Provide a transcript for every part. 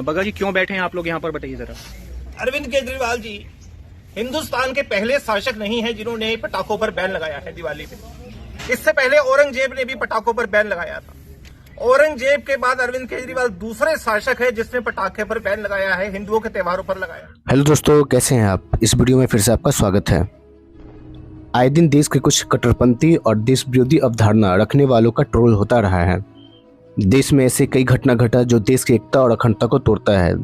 बगा जी, क्यों बैठे हैं आप लोग यहाँ पर, बताइए जरा। अरविंद केजरीवाल जी हिंदुस्तान के पहले शासक नहीं है जिन्होंने पटाखों पर बैन लगाया है दिवाली पे। इससे पहले औरंगजेब ने भी पटाखों पर बैन लगाया था। औरंगजेब के बाद अरविंद केजरीवाल दूसरे शासक है जिसने पटाखे पर बैन लगाया है, हिंदुओं के त्योहारों पर लगाया। हेलो दोस्तों, कैसे हैं आप। इस वीडियो में फिर से आपका स्वागत है। आए दिन देश के कुछ कट्टरपंथी और देश विरोधी अवधारणा रखने वालों का ट्रोल होता रहा है। देश में ऐसे कई घटना घटा जो देश की एकता और अखंडता को तोड़ता है।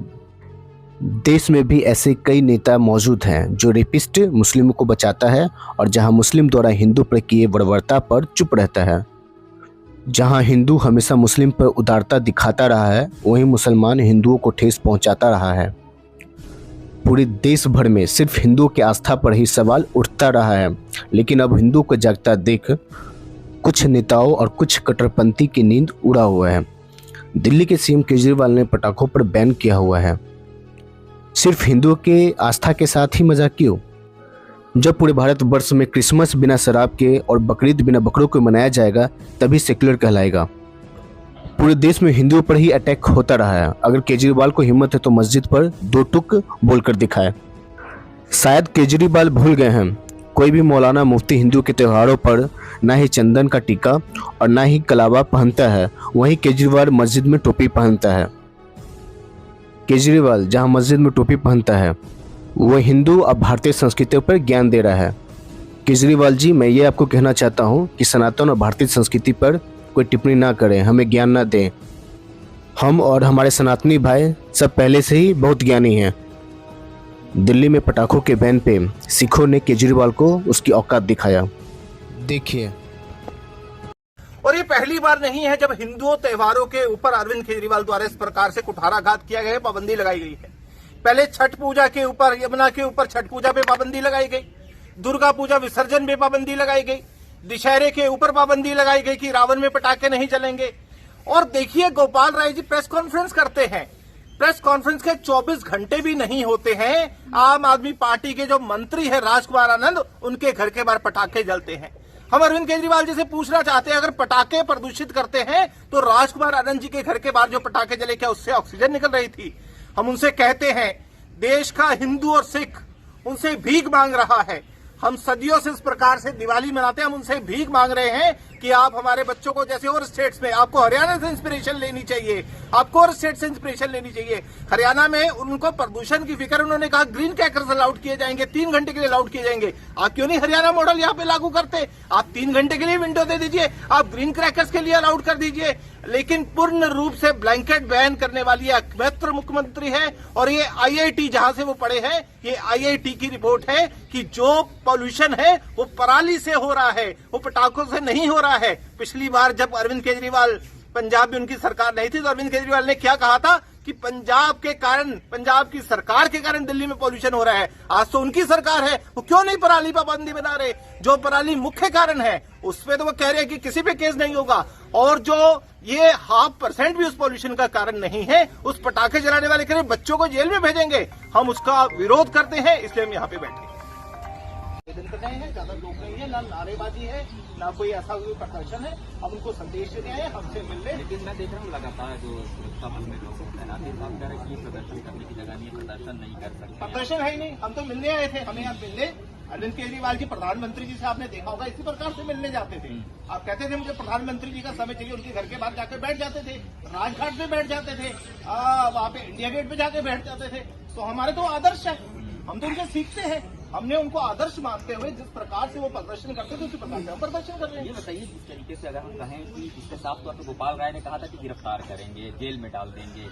देश में भी ऐसे कई नेता मौजूद हैं जो रेपिस्ट मुस्लिमों को बचाता है और जहां मुस्लिम द्वारा हिंदू पर किए बर्बरता पर चुप रहता है। जहां हिंदू हमेशा मुस्लिम पर उदारता दिखाता रहा है, वहीं मुसलमान हिंदुओं को ठेस पहुंचाता रहा है। पूरे देश भर में सिर्फ हिंदुओं की आस्था पर ही सवाल उठता रहा है, लेकिन अब हिंदुओं को जागता देख कुछ नेताओं और कुछ कट्टरपंथी की नींद उड़ा हुआ है। दिल्ली के सीएम केजरीवाल ने पटाखों पर बैन किया हुआ है। सिर्फ हिंदुओं के आस्था के साथ ही मजाक क्यों? जब पूरे भारतवर्ष में क्रिसमस बिना शराब के और बकरीद बिना बकरों को मनाया जाएगा, तभी सेक्युलर कहलाएगा। पूरे देश में हिंदुओं पर ही अटैक होता रहा है। अगर केजरीवाल को हिम्मत है तो मस्जिद पर दो टुक बोलकर दिखाए। शायद केजरीवाल भूल गए हैं, कोई भी मौलाना मुफ्ती हिंदू के त्योहारों पर ना ही चंदन का टीका और ना ही कलावा पहनता है, वहीं केजरीवाल मस्जिद में टोपी पहनता है। केजरीवाल जहां मस्जिद में टोपी पहनता है, वो हिंदू और भारतीय संस्कृति पर ज्ञान दे रहा है। केजरीवाल जी, मैं ये आपको कहना चाहता हूँ कि सनातन और भारतीय संस्कृति पर कोई टिप्पणी ना करें, हमें ज्ञान ना दें। हम और हमारे सनातनी भाई सब पहले से ही बहुत ज्ञानी हैं। दिल्ली में पटाखों के बैन पे सिखों ने केजरीवाल को उसकी औकात दिखाया। देखिए। और ये पहली बार नहीं है जब हिंदुओं त्योहारों के ऊपर अरविंद केजरीवाल द्वारा इस प्रकार से कुठाराघात किया गया है, पाबंदी लगाई गई है। पहले छठ पूजा के ऊपर, यमुना के ऊपर छठ पूजा पे पाबंदी लगाई गई, दुर्गा पूजा विसर्जन पे पाबंदी लगाई गई, दशहरे के ऊपर पाबंदी लगाई गई कि रावण में पटाखे नहीं चलेंगे। और देखिए, गोपाल राय जी प्रेस कॉन्फ्रेंस करते हैं, प्रेस कॉन्फ्रेंस के 24 घंटे भी नहीं होते हैं, आम आदमी पार्टी के जो मंत्री है राजकुमार आनंद, उनके घर के बाहर पटाखे जलते हैं। हम अरविंद केजरीवाल जी से पूछना चाहते हैं, अगर पटाखे प्रदूषित करते हैं तो राजकुमार आनंद जी के घर के बाहर जो पटाखे जले, क्या उससे ऑक्सीजन निकल रही थी? हम उनसे कहते हैं, देश का हिंदू और सिख उनसे भीख मांग रहा है। हम सदियों से इस प्रकार से दिवाली मनाते हैं, हम उनसे भीख मांग रहे हैं कि आप हमारे बच्चों को, जैसे और स्टेट्स में, आपको हरियाणा से इंस्पिरेशन लेनी चाहिए, आपको और स्टेट से इंस्पिरेशन लेनी चाहिए। हरियाणा में उनको प्रदूषण की फिक्र, उन्होंने कहा ग्रीन क्रैकर्स अलाउड किए जाएंगे, 3 घंटे के लिए अलाउड किए जाएंगे। आप क्यों नहीं हरियाणा मॉडल यहाँ पे लागू करते? आप 3 घंटे के लिए विंडो दे दीजिए, आप ग्रीन क्रैकर्स के लिए अलाउड कर दीजिए। लेकिन पूर्ण रूप से ब्लैंकेट बैन करने वाली एकमात्र मुख्यमंत्री है। और ये आईआईटी जहां से वो पढ़े हैं, ये आईआईटी की रिपोर्ट है कि जो पॉल्यूशन है वो पराली से हो रहा है, वो पटाखों से नहीं हो रहा है। पिछली बार जब अरविंद केजरीवाल, पंजाब में उनकी सरकार नहीं थी, तो अरविंद केजरीवाल ने क्या कहा था कि पंजाब के कारण, पंजाब की सरकार के कारण दिल्ली में पॉल्यूशन हो रहा है। आज तो उनकी सरकार है, वो क्यों नहीं पराली पाबंदी बना रहे? जो पराली मुख्य कारण है उस पे तो वो कह रहे हैं कि किसी पे केस नहीं होगा। और जो ये 0.5% भी उस पॉल्यूशन का कारण नहीं है, उस पटाखे जलाने वाले कह रहे बच्चों को जेल में भेजेंगे। हम उसका विरोध करते हैं, इसलिए हम यहाँ पे बैठे हैं। ज्यादा लोग नहीं है, ना नारेबाजी है, ना कोई ऐसा कोई प्रदर्शन है। हम उनको संदेश देते हैं, हमसे मिलने। लेकिन मैं देख रहा हूँ लगातार जो सुरक्षा बल में लोग तैनात हैं, आप कह रहे हैं कि प्रदर्शन करने की जगह नहीं, प्रदर्शन नहीं कर सकते। प्रदर्शन है ही नहीं, हम तो मिलने आए थे। हमें यहाँ मिलने, अरविंद केजरीवाल जी प्रधानमंत्री जी से आपने देखा होगा इसी प्रकार से मिलने जाते थे। आप कहते थे मुझे प्रधानमंत्री जी का समय चाहिए, उनके घर के बाहर जाकर बैठ जाते थे, राजघाट पे बैठ जाते थे, वहां पे इंडिया गेट पे जाके बैठ जाते थे। तो हमारे तो आदर्श है, हम तो उनसे सीखते हैं। हमने उनको आदर्श मानते हुए जिस प्रकार से वो प्रदर्शन करते थे उसी प्रकार से हम प्रदर्शन कर रहे हैं। ये बताइए, जिस तरीके से अगर हम कहें कि इसके साफ तौर पर गोपाल राय ने कहा था कि गिरफ्तार करेंगे, जेल में डाल देंगे,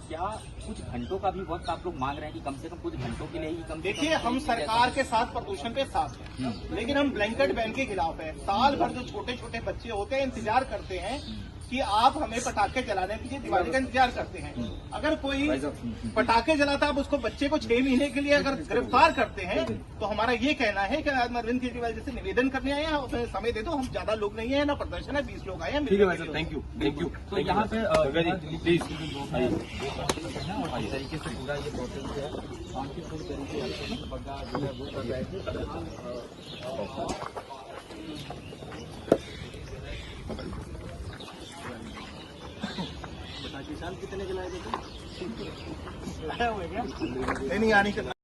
क्या कुछ घंटों का भी वक्त आप लोग मांग रहे हैं कि कम से कम कुछ घंटों के लिए ही कम? देखिए, हम सरकार के साथ प्रदूषण पे साथ हैं, लेकिन हम ब्लैंकेट बैन के खिलाफ है। साल भर जो छोटे छोटे बच्चे होते हैं इंतजार करते हैं कि आप हमें पटाखे जलाने के लिए, दिवाली का इंतजार करते हैं। अगर कोई पटाखे जलाता, आप उसको, बच्चे को 6 महीने के लिए अगर गिरफ्तार करते हैं, तो हमारा ये कहना है कि अरविंद केजरीवाल जैसे निवेदन करने आए हैं, उसमें समय दे दो। हम ज्यादा लोग नहीं है, ना प्रदर्शन है, 20 लोग आए हैं। ठीक है भाई साहब, थैंक यू, थैंक यू। तो यहाँ पे प्लीज इस तरीके से पूरा ये प्रोसेस जो है शांतिपूर्ण तरीके से बग्गा जो है वो कर रहे थे। कितने जलाए थे? नहीं आनी चाहिए।